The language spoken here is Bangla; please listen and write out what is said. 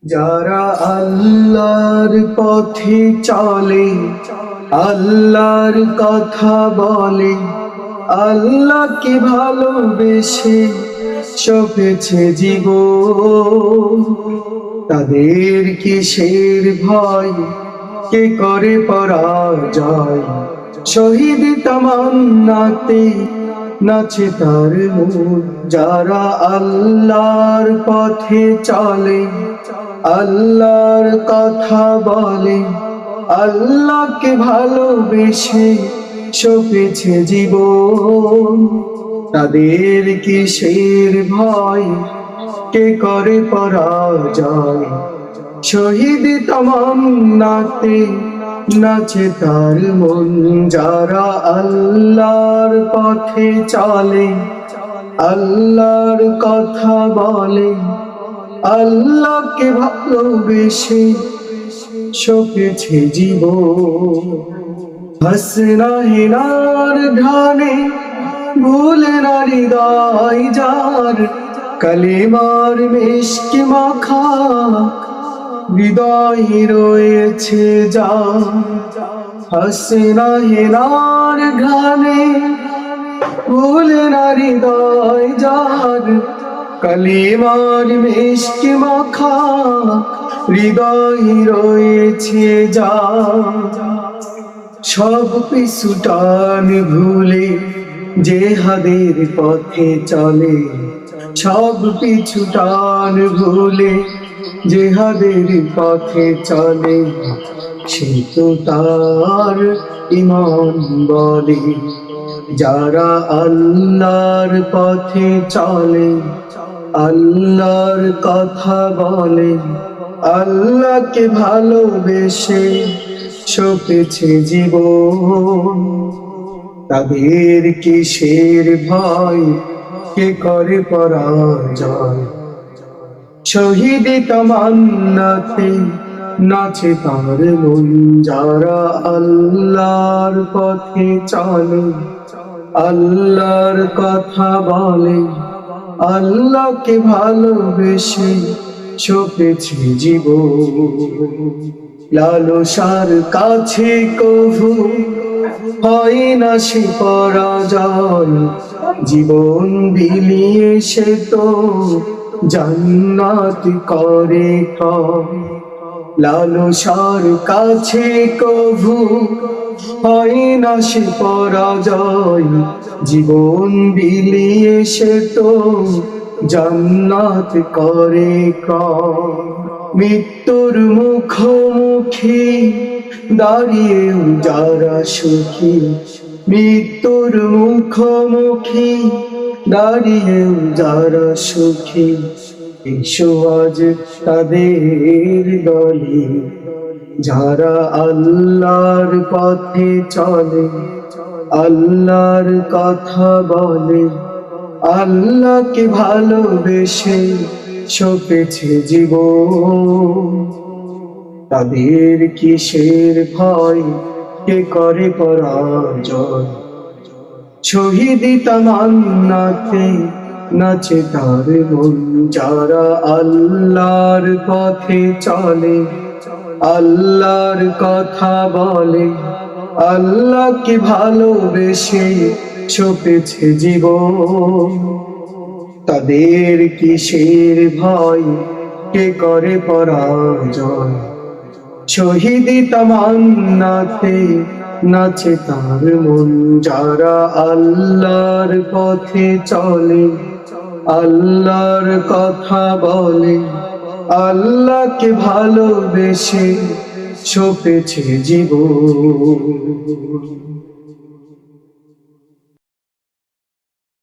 যারা আল্লাহর পথে চলে, আল্লাহর কথা বলে, আল্লাহকে ভালোবেসে সপেছে জীবন, তাদের কিসের ভয়, কে করে পরাজয়? শহীদ তামান্নাতে নাচে তার মন। যারা আল্লাহর পথে চলে, আল্লাহর কথা বলে, আল্লাহকে ভালোবেসে সপেছে জীবন, তাদের কিসের ভয়, কে করে পরাজয়? শহীদ তামান্নাতে নাচে তার মন। যারা আল্লাহর পথে চলে, আল্লাহর কথা বলে, আল্লাহকে ভালোবেসে সপেছে জীবন। হাসনা হেনার ঢানে ভুলে না হৃদয় যার, কালেমার মিশকে মাখা হৃদয় রয়েছে যার। হাসনা হেনার ঘানে ভুলে না হৃদয় যার, কালেমার মিশকে মাখা হৃদয় রয়েছে যার। সব পিছুটান ভুলে জেহাদের পথে চলে, সব পিছুটান ভুলে জেহাদের পথে চলে, সে তো তার ঈমান বলে। যারা আল্লাহর পথে চলে, আল্লাহর কথা বলে, আল্লাহকে ভালোবেসে সপেছে জীবন, তাদের কিসের ভয়, কে করে পরাজয়? শহীদ তামান্নাতে নাচে তার মন। যারা আল্লাহর পথে চলে, আল্লাহর কথা বলে, আল্লাহকে ভালোবেসে সপেছে জীবন। লালসার কাছে কভু হয় না সে পরাজয়, জীবন বিলিয়ে সে তো জান্নাত করে ঠয়। লালসার কাছে কভু হয় না সে পরাজয়, জীবন বিলিয়ে সে তো জান্নাত করে ক্রয়। মৃত্যুর মুখোমুখি দাঁড়িয়েও যারা সুখী, মৃত্যুর মুখোমুখি দাঁড়িয়েও যারা সুখী, এসো আজ তাদের দলে। যারা আল্লাহর পথে চলে, আল্লাহর কথা বলে, আল্লাহকে ভালোবেসে সপেছে জীবন, তাদের কিসের ভয়, কে করে পরাজয়? শহীদ তামান্নাতে নাচে তার মন। যারা আল্লাহর পথে চলে, আল্লাহর কথা বলে, আল্লাহকে ভালোবেসে সপেছে জীবন, তাদের কিসের ভয়, কে করে পরাজয়? শহীদ তামান্নাতে নাচে তার মন। যারা আল্লাহর পথে চলে, আল্লাহর কথা বলে, আল্লাহকে ভালোবেসে সপেছে জীবন।